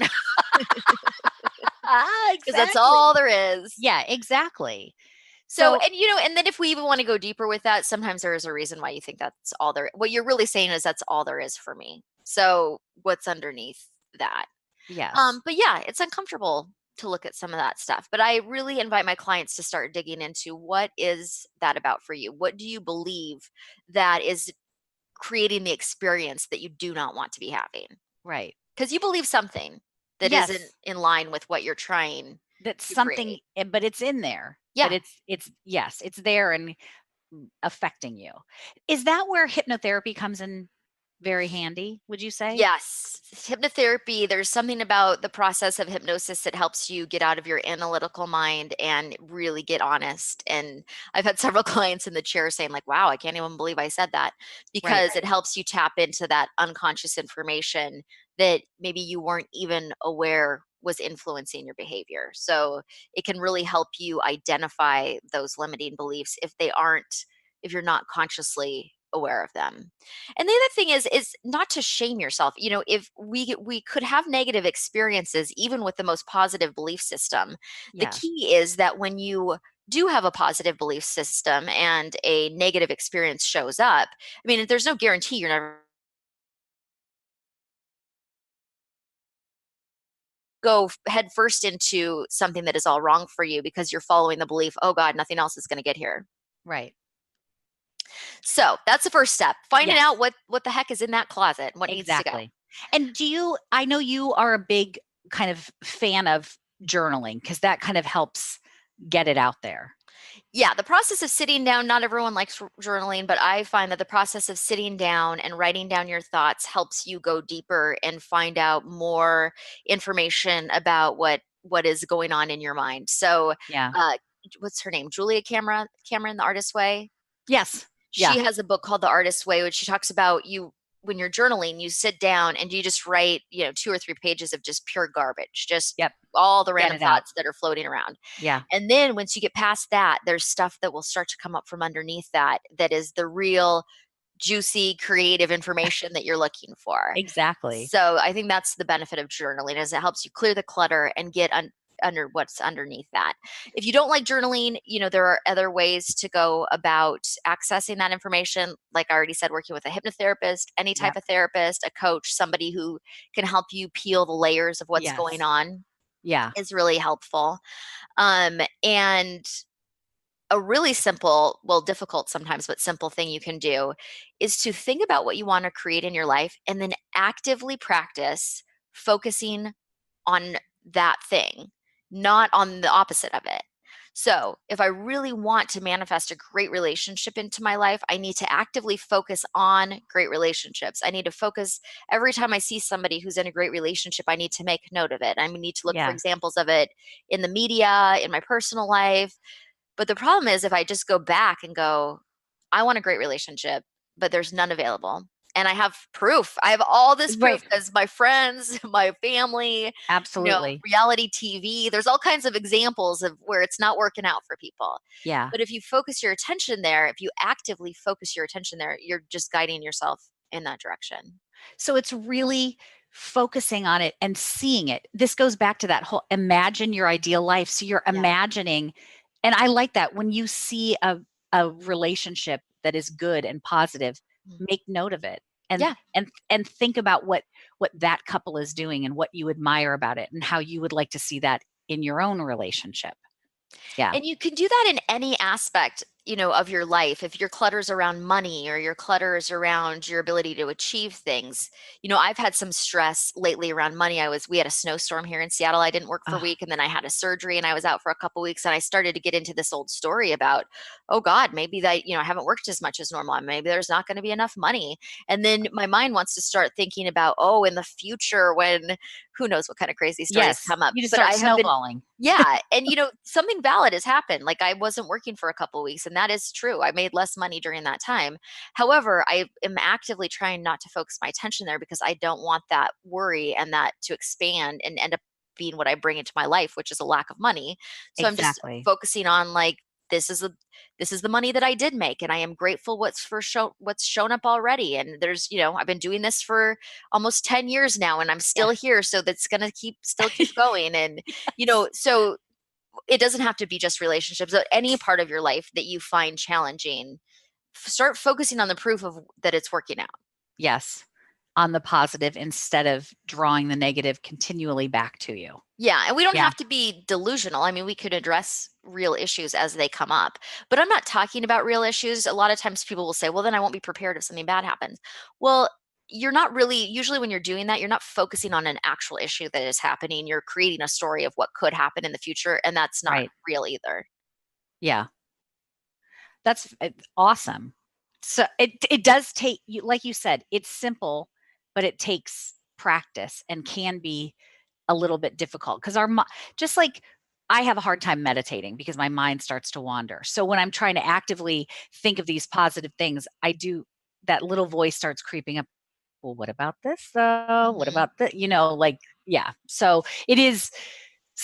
Ah, because that's exactly. all there is. Yeah, exactly. So, So, and then if we even want to go deeper with that, sometimes there is a reason why you think that's all there. What you're really saying is that's all there is for me. So, what's underneath that? yes. But yeah, it's uncomfortable to look at some of that stuff. But I really invite my clients to start digging into what is that about for you? What do you believe that is creating the experience that you do not want to be having? Right. Because you believe something that isn't Yes. in line with what you're trying That's to something, create. but it's in there. But Yeah. it's yes, it's there and affecting you. Is that where hypnotherapy comes in very handy, would you say? Yes, hypnotherapy, there's something about the process of hypnosis that helps you get out of your analytical mind and really get honest. And I've had several clients in the chair saying, like, wow, I can't even believe I said that Right. because it helps you tap into that unconscious information that maybe you weren't even aware was influencing your behavior. So it can really help you identify those limiting beliefs if you're not consciously aware of them. And the other thing is not to shame yourself. If we could have negative experiences even with the most positive belief system. The Yes. key is that when you do have a positive belief system and a negative experience shows up, I mean, there's no guarantee you're never head first into something that is all wrong for you because you're following the belief, oh God, nothing else is going to get here. Right. So that's the first step. Finding out Yes. what the heck is in that closet and what needs to go. Exactly. And I know you are a big kind of fan of journaling because that kind of helps get it out there. Yeah, the process of sitting down, not everyone likes journaling, but I find that the process of sitting down and writing down your thoughts helps you go deeper and find out more information about what is going on in your mind. So, Yeah. uh, what's her name? Julia Cameron, The Artist's Way. Yes. She Yeah. has a book called The Artist's Way, which she talks about when you're journaling, you sit down and you just write, 2 or 3 pages of just pure garbage, just Yep. all the Get random it out. thoughts that are floating around. Yeah. And then once you get past that, there's stuff that will start to come up from underneath that is the real juicy creative information that you're looking for. Exactly. So I think that's the benefit of journaling is it helps you clear the clutter and get under what's underneath that. If you don't like journaling, there are other ways to go about accessing that information. Like I already said, working with a hypnotherapist, any type Yep. of therapist, a coach, somebody who can help you peel the layers of what's going Yes. on Yeah. is really helpful. And a really simple, well, difficult sometimes, but simple thing you can do is to think about what you want to create in your life and then actively practice focusing on that thing, not on the opposite of it. So, if I really want to manifest a great relationship into my life, I need to actively focus on great relationships. I need to focus every time I see somebody who's in a great relationship, I need to make note of it. I need to look for Yeah. examples of it in the media, in my personal life. But the problem is if I just go back and go, I want a great relationship, but there's none available. And I have proof. I have all this proof Right. because my friends, my family, Absolutely. reality TV, there's all kinds of examples of where it's not working out for people. Yeah. But if you focus your attention there, if you actively focus your attention there, you're just guiding yourself in that direction. So it's really focusing on it and seeing it. This goes back to that whole imagine your ideal life. So you're Yeah. imagining, and I like that when you see a relationship that is good and positive, Mm. make note of it and Yeah. and think about what that couple is doing and what you admire about it and how you would like to see that in your own relationship. Yeah. And you can do that in any aspect, of your life. If your clutter's around money or your clutter is around your ability to achieve things. I've had some stress lately around money. We had a snowstorm here in Seattle. I didn't work for a Oh, week, and then I had a surgery and I was out for a couple weeks, and I started to get into this old story about, oh God, maybe that, I haven't worked as much as normal. And maybe there's not going to be enough money. And then my mind wants to start thinking about, oh, in the future when who knows what kind of crazy stories yes. come up. You just But start I have been snowballing. yeah, and something valid has happened. Like I wasn't working for a couple of weeks, and that is true. I made less money during that time. However, I am actively trying not to focus my attention there because I don't want that worry and that to expand and end up being what I bring into my life, which is a lack of money. So I'm just Exactly. focusing on like this is the money that I did make, and I am grateful what's shown up already. And there's I've been doing this for almost 10 years now, and I'm Yeah. still here, so that's gonna keep going. And so it doesn't have to be just relationships, but any part of your life that you find challenging, start focusing on the proof of that it's working out. Yes. On the positive instead of drawing the negative continually back to you. Yeah, and we don't Yeah. have to be delusional. I mean, we could address real issues as they come up, but I'm not talking about real issues. A lot of times people will say, well, then I won't be prepared if something bad happens. Well, you're not really, usually when you're doing that, you're not focusing on an actual issue that is happening. You're creating a story of what could happen in the future, and that's not Right. real either. Yeah. That's awesome. So it does take you, like you said, it's simple, but it takes practice and can be a little bit difficult because just like I have a hard time meditating because my mind starts to wander. So when I'm trying to actively think of these positive things, I do that little voice starts creeping up. Well, what about this though? What Mhm. about the, like, yeah. So it is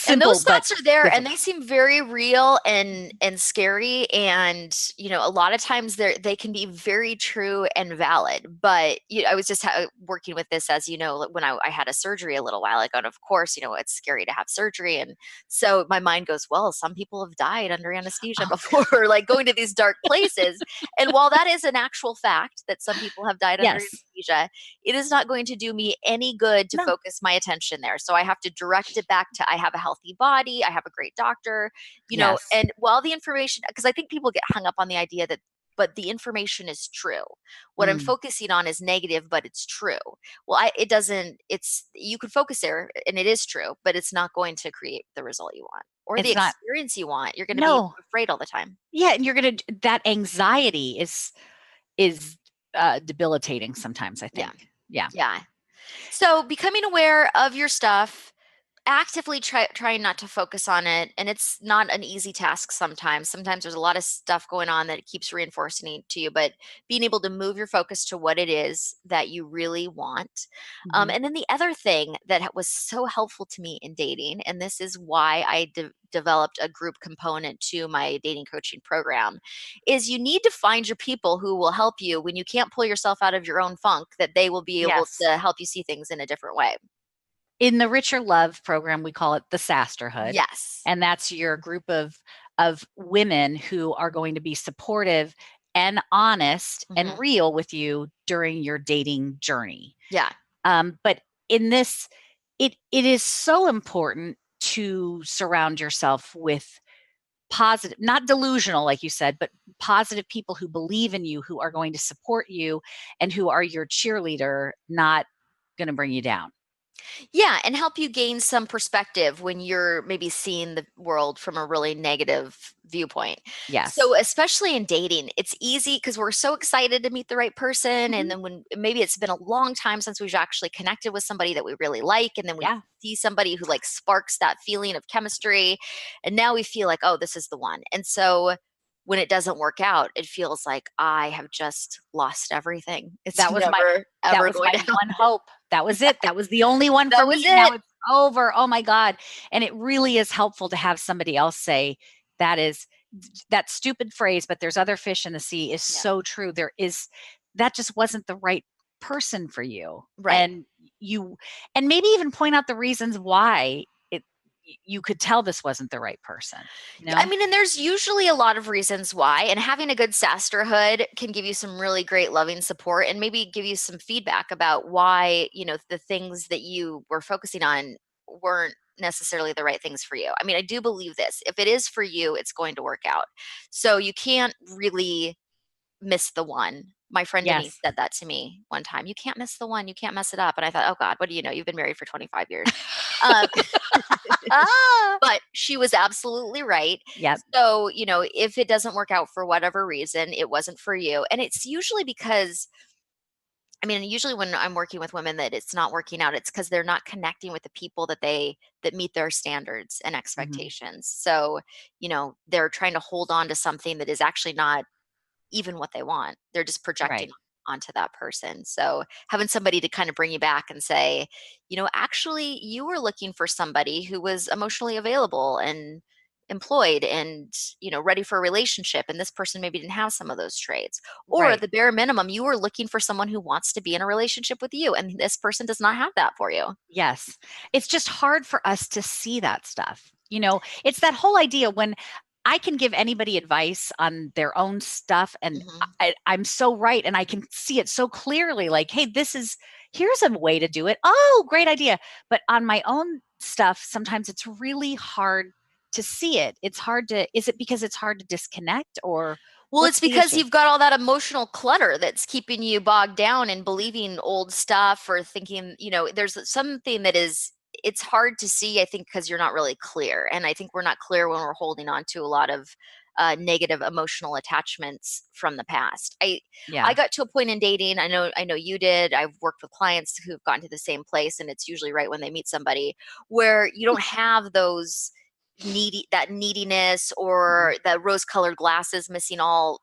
And simple those but thoughts are there, and they difficult. seem very real and scary, and a lot of times they can be very true and valid. But I was just working with this, as like, when I had a surgery a little while ago, and of course it's scary to have surgery, and so my mind goes, well, some people have died under anesthesia Oh, before, like going to these dark places. And while that is an actual fact that some people have died under yes. anesthesia, it is not going to do me any good to No. focus my attention there. So I have to direct it back to, I have a healthy body, I have a great doctor, Yes. and while the information, because I think people get hung up on the idea that, but the information is true. What I'm Mm. focusing on is negative, but it's true. Well, it doesn't, you can focus there and it is true, but it's not going to create the result you want or the It's not. experience you want. You're going to be No. afraid all the time. Yeah, and you're gonna that anxiety is debilitating sometimes, I Yeah. think. Yeah. Yeah. So becoming aware of your stuff, actively trying not to focus on it, and it's not an easy task sometimes there's a lot of stuff going on that it keeps reinforcing it to you, but being able to move your focus to what it is that you really want. Mhm. And then the other thing that was so helpful to me in dating, and this is why I developed a group component to my dating coaching program, is you need to find your people who will help you when you can't pull yourself out of your own funk, that they will be able Yes. to help you see things in a different way. In the Richer Love program, we call it the Sasterhood, Yes. and that's your group of women who are going to be supportive and honest and Hmm. real with you during your dating journey. Yeah. But in this, it is so important to surround yourself with positive, not delusional, like you said, but positive people who believe in you, who are going to support you, and who are your cheerleader, not going to bring you down. Yeah, and help you gain some perspective when you're maybe seeing the world from a really negative viewpoint. So, Yes. especially in dating, it's easy because we're so excited to meet the right person. And Mhm. then when maybe it's been a long time since we've actually connected with somebody that we really like, and then we Yeah. see somebody who like sparks that feeling of chemistry. And now we feel like, oh, this is the one. And so, when it doesn't work out, it feels like I have just lost everything. It's That was my never, that ever was going my to one happen. hope. That was it. That was the only one That for was me, and now it. it's over. Oh my god. And it really is helpful to have somebody else say that is that stupid phrase, but there's other fish in the sea is Yeah. so true. There is that just wasn't the right person for you. Right. And you and maybe even point out the reasons why you could tell this wasn't the right person, you Yeah, I know? mean, and there's usually a lot of reasons why, and having a good sisterhood can give you some really great loving support and maybe give you some feedback about why, the things that you were focusing on weren't necessarily the right things for you. I mean, I do believe this. If it is for you, it's going to work out. So you can't really miss the one. My friend Denise Yes. said that to me one time. You can't miss the one. You can't mess it up. And I thought, oh God, what do you know? You've been married for 25 years. Um, Ah, but she was absolutely right. yep. So, if it doesn't work out for whatever reason, it wasn't for you. And it's usually because, I mean, usually when I'm working with women that it's not working out, it's because they're not connecting with the people that meet their standards and Mhm. expectations. So, they're trying to hold on to something that is actually not even what they want. They're just projecting Right. onto that person. So having somebody to kind of bring you back and say, actually you were looking for somebody who was emotionally available and employed and, ready for a relationship. And this person maybe didn't have some of those traits. Or at Right. the bare minimum, you were looking for someone who wants to be in a relationship with you. And this person does not have that for you. Yes. It's just hard for us to see that stuff. It's that whole idea when I can give anybody advice on their own stuff and Mhm. I'm so right and I can see it so clearly like, hey, here's a way to do it. Oh, great idea. But on my own stuff, sometimes it's really hard to see it. Is it because it's hard to disconnect or Well, it's what's the because issue? you've got all that emotional clutter that's keeping you bogged down and believing old stuff or thinking, there's something that it's hard to see, I think, because you're not really clear. And I think we're not clear when we're holding on to a lot of negative emotional attachments from the past. I Yeah. got to a point in dating. I know you did. I've worked with clients who've gotten to the same place, and it's usually right when they meet somebody where you don't have those neediness Mhm. or the rose colored glasses missing all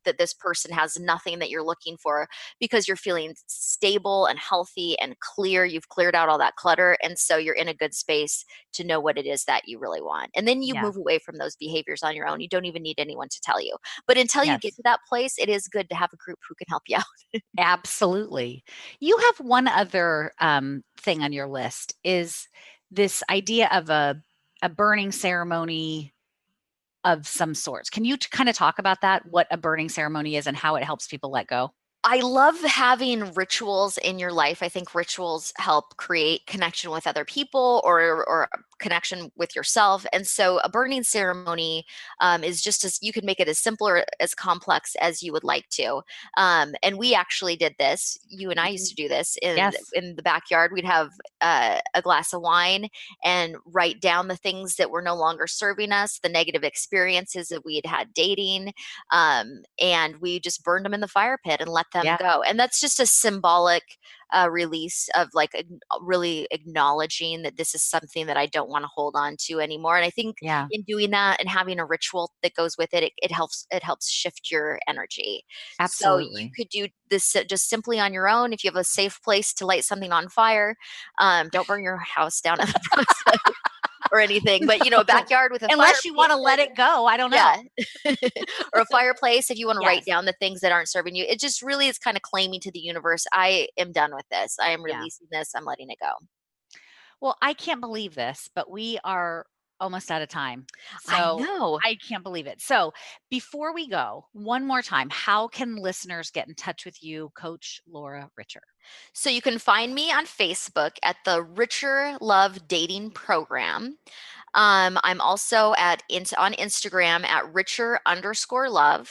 that this person has nothing that you're looking for because you're feeling stable and healthy and clear. You've cleared out all that clutter, and so you're in a good space to know what it is that you really want, and then you Yeah. move away from those behaviors on your own. You don't even need anyone to tell you, but until you get Yes. to that place, it is good to have a group who can help you out. Absolutely. You have one other thing on your list is this idea of a burning ceremony of some sorts. Can you kind of talk about that? What a burning ceremony is and how it helps people let go? I love having rituals in your life. I think rituals help create connection with other people or connection with yourself. And so a burning ceremony is just as you can make it as simple or as complex as you would like to. And we actually did this. You and I used Mhm. to do this in Yes. in the backyard. We'd have a glass of wine and write down the things that were no longer serving us, the negative experiences that we had had dating, and we just burned them in the fire pit and let them Yeah. go. And that's just a symbolic release of like really acknowledging that this is something that I don't want to hold on to anymore. And I think Yeah. in doing that and having a ritual that goes with it, it helps shift your energy. So you Absolutely. could do this just simply on your own if you have a safe place to light something on fire. Don't burn your house down in the process or anything, but a No. backyard with a fire Unless you pit. want to let it go. I don't Yeah. know. Or a fireplace if you wanna write Yes. down the things that aren't serving you. It just really is kinda claiming to the universe, "I am done with this. I am Yeah. releasing this. I'm letting it go." Well, I can't believe this, but we are almost out of time. I So know. I can't believe it. So before we go, one more time, how can listeners get in touch with you, Coach Laura Richer? So you can find me on Facebook at the Richer Love Dating Program. I'm also on Instagram at richer_love.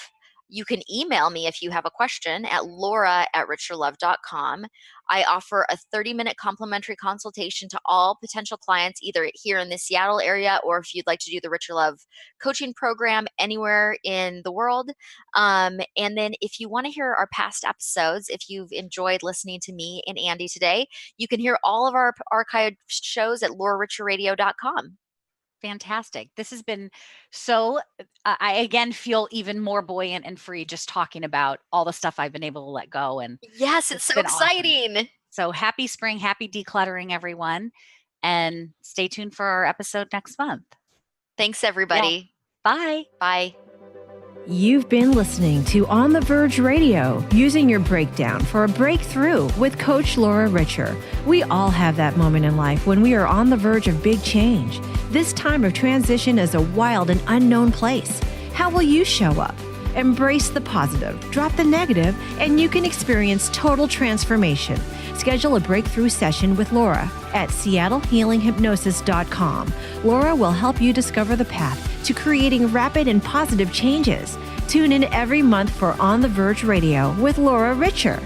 You can email me if you have a question at laura@richerlove.com. I offer a 30-minute complimentary consultation to all potential clients, either here in the Seattle area or if you'd like to do the Richer Love coaching program anywhere in the world. And then if you want to hear our past episodes, if you've enjoyed listening to me and Andi today, you can hear all of our archived shows at lauraricherradio.com. Fantastic. This has been so, I again feel even more buoyant and free just talking about all the stuff I've been able to let go. And Yes, it's it's so been awesome. exciting. So happy spring, happy decluttering, everyone. And stay tuned for our episode next month. Thanks, Yeah. everybody. Bye. Bye. You've been listening to On the Verge Radio, using your breakdown for a breakthrough with Coach Laura Richer. We all have that moment in life when we are on the verge of big change. This time of transition is a wild and unknown place. How will you show up? Embrace the positive, drop the negative, and you can experience total transformation. Schedule a breakthrough session with Laura at seattlehealinghypnosis.com. Laura will help you discover the path to creating rapid and positive changes. Tune in every month for On the Verge Radio with Laura Richer.